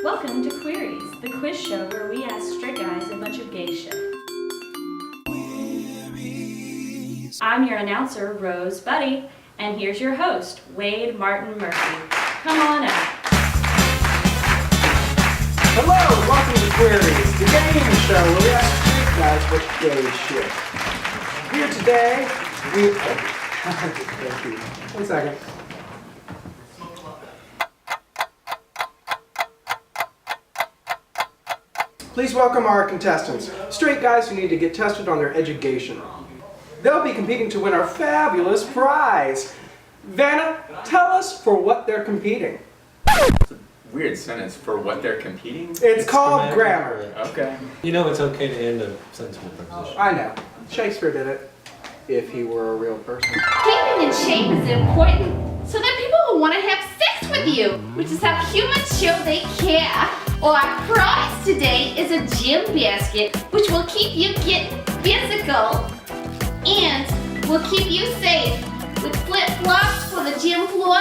Welcome to Queeries, the quiz show where we ask straight guys a bunch of gay shit. I'm your announcer, Rose Buddy, and here's your host, Wade Martin Murphy. Come on out. Hello, welcome to Queeries, the game show where we ask straight guys what gay shit. Here today, thank you. 1 second. Please welcome our contestants, straight guys who need to get tested on their education. They'll be competing to win our fabulous prize. Vanna, tell us for what they're competing. It's a weird sentence, for what they're competing? It's called grammar. Okay. You know it's okay to end a sentence with a preposition. I know. Shakespeare did it. If he were a real person. Keeping in shape is important so that people will want to have sex with you, which is how humans show they care. Our prize today is a gym basket, which will keep you getting physical and will keep you safe with flip-flops for the gym floor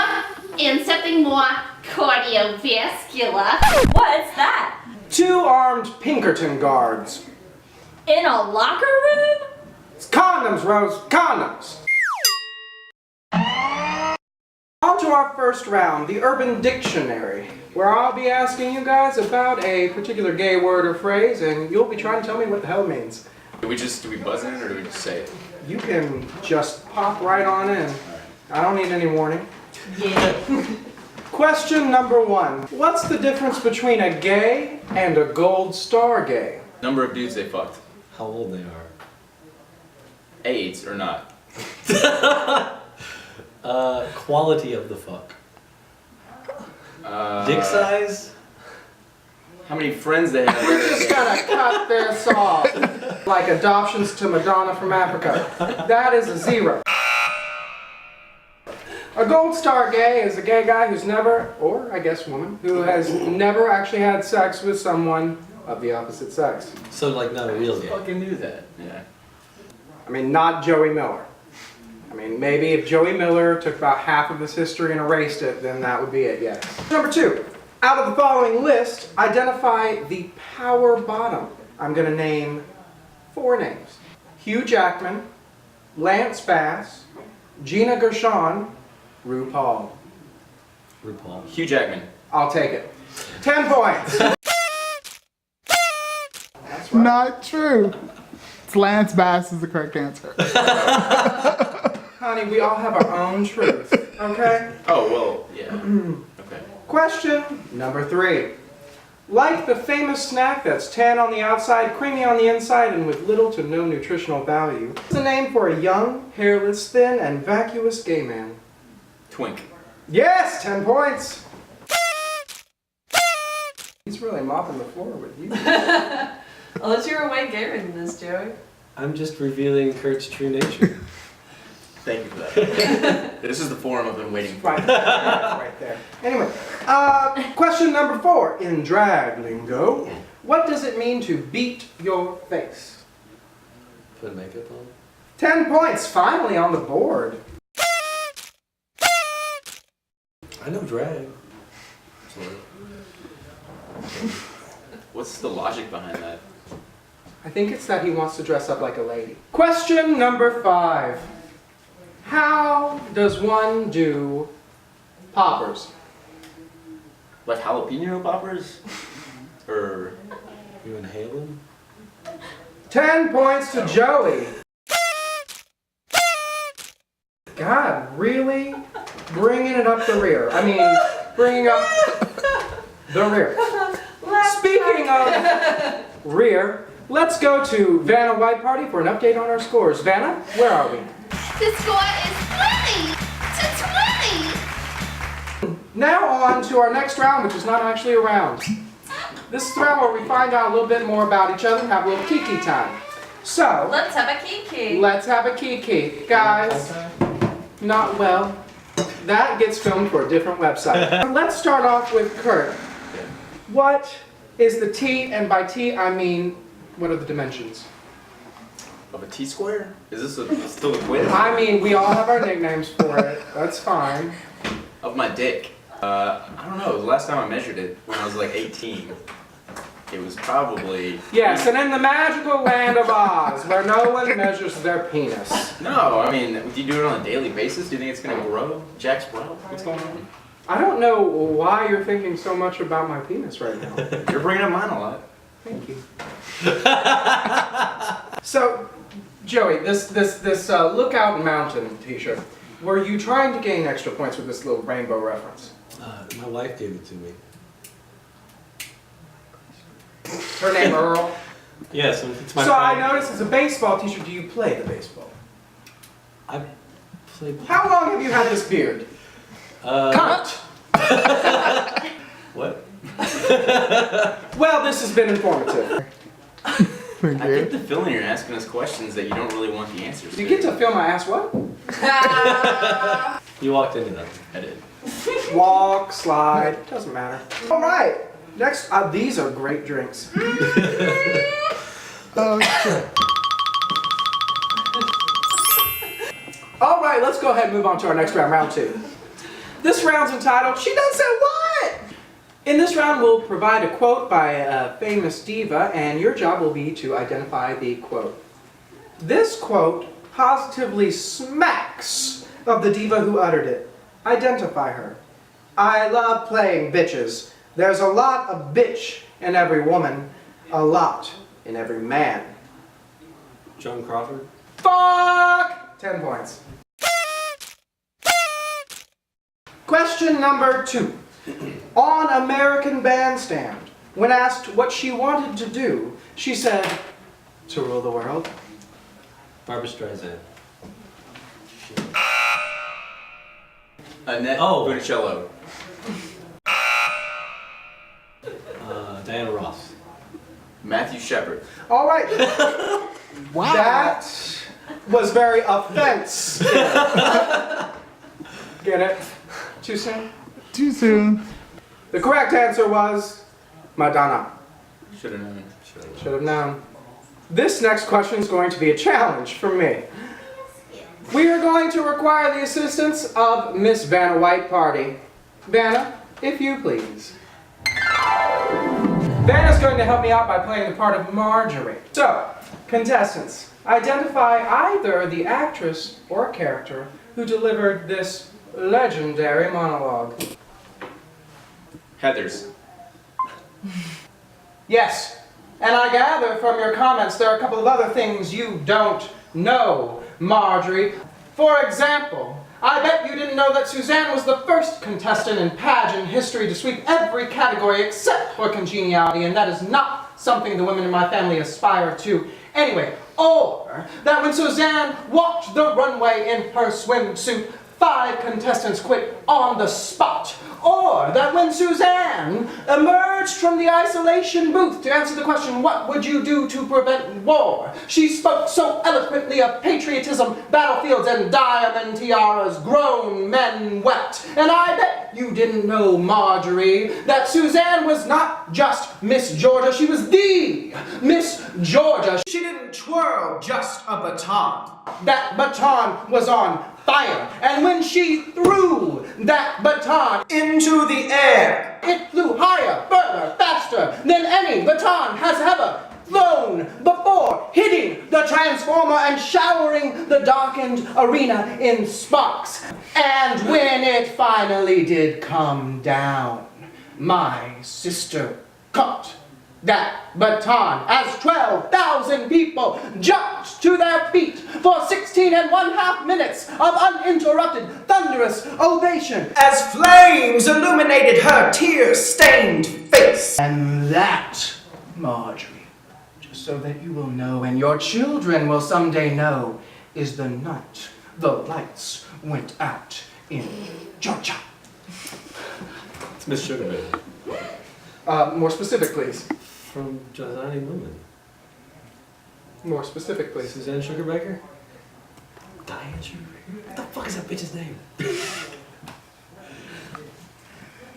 and something more cardiovascular. What's that? 2 armed Pinkerton guards. In a locker room? It's condoms, Rose, condoms. On to our first round, the Urban Dictionary, where I'll be asking you guys about a particular gay word or phrase, and you'll be trying to tell me what the hell it means. Do we buzz in or do we just say it? You can just pop right on in. I don't need any warning. Yeah. Question number 1. What's the difference between a gay and a gold star gay? Number of dudes they fucked. How old they are. AIDS or not. Quality of the fuck. Dick size? How many friends they have. We're just gonna cut this off. Like adoptions to Madonna from Africa. That is a 0. A gold star gay is a gay guy who's never, or I guess woman, who has never actually had sex with someone of the opposite sex. So like not a real I gay. fucking knew that. Yeah. I mean, not Joey Miller. I mean, maybe if Joey Miller took about half of his history and erased it, then that would be it, yes. Number 2. Out of the following list, identify the power bottom. I'm going to name 4 names. Hugh Jackman, Lance Bass, Gina Gershon, RuPaul. RuPaul. Hugh Jackman. I'll take it. 10 points. That's right. Not true. It's Lance Bass is the correct answer. Honey, we all have our own truth, okay? Oh, well, yeah. Okay. Question number 3. Like the famous snack that's tan on the outside, creamy on the inside, and with little to no nutritional value, what's the name for a young, hairless, thin, and vacuous gay man? Twink. Yes! 10 points! He's really mopping the floor with you. Unless you're way gayer than this, Joey. I'm just revealing Kurt's true nature. Thank you for that. This is the forum I've been waiting for. Right there. Anyway, question number 4. In drag lingo, what does it mean to beat your face? Put makeup on. 10 points, finally on the board. I know drag. Sort of. What's the logic behind that? I think it's that he wants to dress up like a lady. Question number 5. How does one do poppers? Like jalapeno poppers? Or... You inhale them? 10 points to Joey. God, really? Bringing it up the rear. I mean, bringing up the rear. Speaking of rear, let's go to Vanna White Party for an update on our scores. Vanna, where are we? The score is 20 to 20. Now on to our next round, which is not actually a round. This is the round where we find out a little bit more about each other and have a little kiki time. So, Let's have a kiki. let's have a kiki. Guys, not well. That gets filmed for a different website. Let's start off with Kurt. What is the T, and by T I mean, what are the dimensions? Of a T-square? Is this still a quiz? I mean, we all have our nicknames for it. That's fine. Of my dick. I don't know. The last time I measured it, when I was like 18, it was probably... Yes, and in the magical land of Oz, where no one measures their penis. No, I mean, do you do it on a daily basis? Do you think it's going to grow? Jack's grow? What's going on? I don't know why you're thinking so much about my penis right now. You're bringing up mine a lot. Thank you. So, Joey, this Lookout Mountain t-shirt, were you trying to gain extra points with this little rainbow reference? My wife gave it to me. Her name Earl? Yes, it's my So I friend. noticed it's a baseball t-shirt. Do you play the baseball? I played... How long have you had this beard? Cunt! What? Well, this has been informative. Thank I you. get the feeling you're asking us questions that you don't really want the answers You get to feel my ass what? You walked into that. I did. Walk, slide, doesn't matter. All right, next, these are great drinks. Oh, shit. All right, let's go ahead and move on to our next round, round 2. This round's entitled, She Done Said What? In this round, we'll provide a quote by a famous diva, and your job will be to identify the quote. This quote positively smacks of the diva who uttered it. Identify her. I love playing bitches. There's a lot of bitch in every woman, a lot in every man. Joan Crawford. Fuck! 10 points. Question number 2. On American Bandstand, when asked what she wanted to do, she said, to rule the world. Barbra Streisand. Annette Oh. Bonicello. Diana Ross. Matthew Shepard. All right, Wow. that was very offensive. Get it? Too soon? Too soon. The correct answer was Madonna. Should have known. Should have known. This next question is going to be a challenge for me. We are going to require the assistance of Miss Vanna White Party. Vanna, if you please. Vanna's going to help me out by playing the part of Marjorie. So, contestants, identify either the actress or character who delivered this legendary monologue. Heathers. Yes, and I gather from your comments there are a couple of other things you don't know, Marjorie. For example, I bet you didn't know that Suzanne was the first contestant in pageant history to sweep every category except for congeniality, and that is not something the women in my family aspire to. Anyway, or that when Suzanne walked the runway in her swimsuit, 5 contestants quit on the spot. Or that when Suzanne emerged from the isolation booth to answer the question, what would you do to prevent war? She spoke so eloquently of patriotism, battlefields, and diamond tiaras, grown men wept. And I bet you didn't know, Marjorie, that Suzanne was not just Miss Georgia, she was the Miss Georgia. She didn't twirl just a baton. That baton was on fire, and when she threw that baton into the air, it flew higher, further, faster than any baton has ever flown before, hitting the transformer and showering the darkened arena in sparks. And when it finally did come down, my sister caught that baton as 12,000 people jumped to their feet for 16½ minutes of uninterrupted thunderous ovation as flames illuminated her tear-stained face. And that, Marjorie, just so that you will know and your children will someday know, is the night the lights went out in Georgia. It's Miss Sugarbaby. More specific, please. From Johnny Woman. More specific, please. Suzanne Sugarbaker? Diane Sugarbaker? What the fuck is that bitch's name?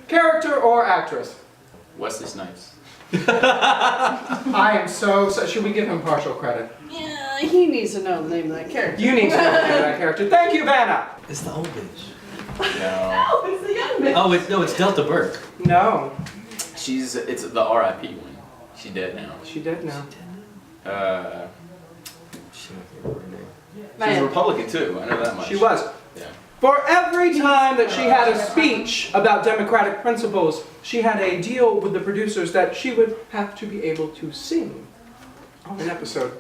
Character or actress? Wesley Snipes. I am so. Should we give him partial credit? Yeah, he needs to know the name of that character. You need to know the name of that character. Thank you, Vanna. It's the old bitch. No. No, it's the young Oh, it's Delta Burke. No, It's the R.I.P. one. She's dead now. she did now. She's a Man. Republican too. I know that much. She was. Yeah. For every time that she had a speech about democratic principles, she had a deal with the producers that she would have to be able to sing on an episode.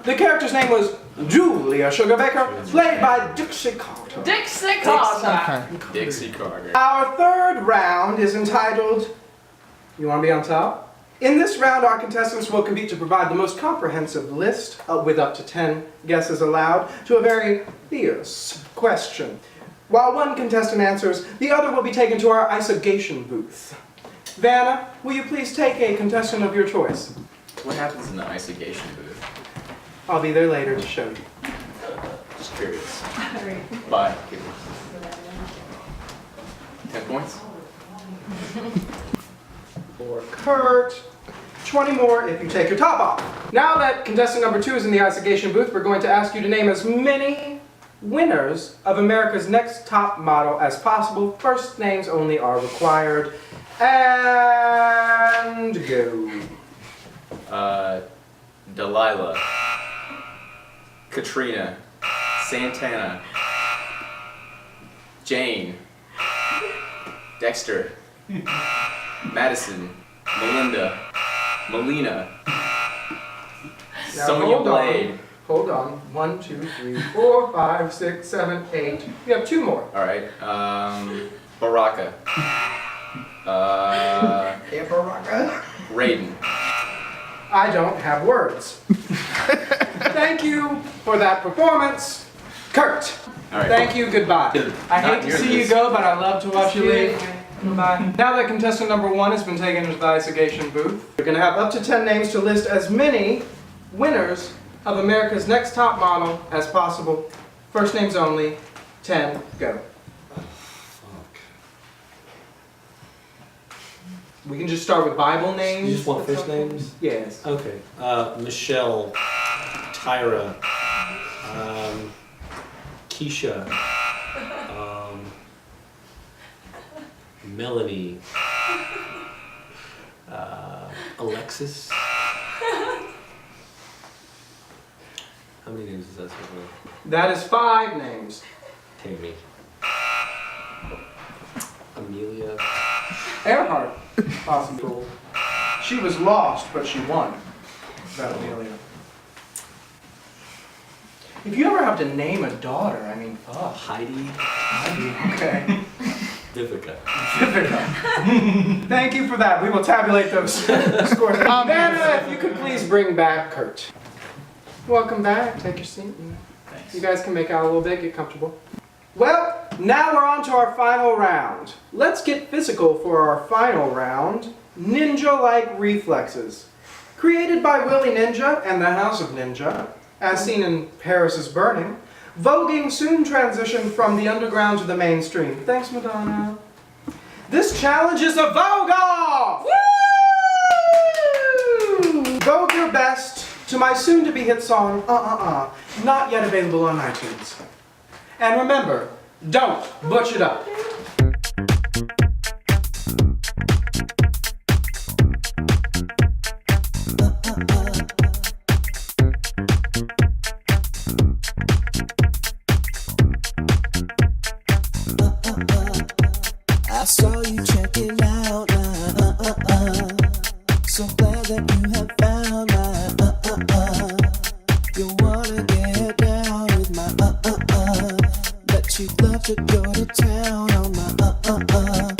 The character's name was Julia Sugarbaker, played by Dixie Carter. Dixie Carter. Okay. Dixie Carter. Our third round is entitled, you want to be on top? In this round, our contestants will compete to provide the most comprehensive list, with up to 10 guesses allowed, to a very fierce question. While one contestant answers, the other will be taken to our isolation booth. Vanna, will you please take a contestant of your choice? What happens in the isolation booth? I'll be there later to show you. Just curious. Bye. 10 points? For Kurt, 20 more if you take your top off. Now that contestant number 2 is in the isolation booth, we're going to ask you to name as many winners of America's Next Top Model as possible. First names only are required. And go. Delilah. Katrina. Santana. Jane. Dexter. Madison. Melinda. Melina. Now, Sonya hold on. Blade. Hold on. 1, 2, 3, 4, 5, 6, 7, 8. You have 2 more. Alright. Baraka. Raiden. I don't have words. Thank you for that performance, Kurt. Alright. Thank you, goodbye. I hate to see you go, but I love to watch you leave. Goodbye. Now that contestant number 1 has been taken into the isolation booth, you're going to have up to 10 names to list as many winners of America's Next Top Model as possible. First names only. 10, go. We can just start with Bible names. You just want first names? Yes. Okay. Michelle, Tyra, Keisha, Melanie, Alexis. How many names is that? That is 5 names. Tammy. Amelia. Earhart, possible. She was lost, but she won. That Amelia. If you ever have to name a daughter, I mean, fuck. Heidi. Okay. Vivica. Thank you for that. We will tabulate those scores. Vanna, if you could please bring back Kurt. Welcome back. Take your seat. Thanks. You guys can make out a little bit, get comfortable. Well, now we're on to our final round. Let's get physical for our final round. Ninja-like reflexes. Created by Willie Ninja and the House of Ninja, as seen in Paris is Burning, voguing soon transitioned from the underground to the mainstream. Thanks, Madonna. This challenge is a vogue-off! Woo! Vogue your best to my soon-to-be hit song, not yet available on iTunes. And remember, don't butch it up. I saw you check it out, so glad that you have found my You wanna get down with my but you'd love to go to town on my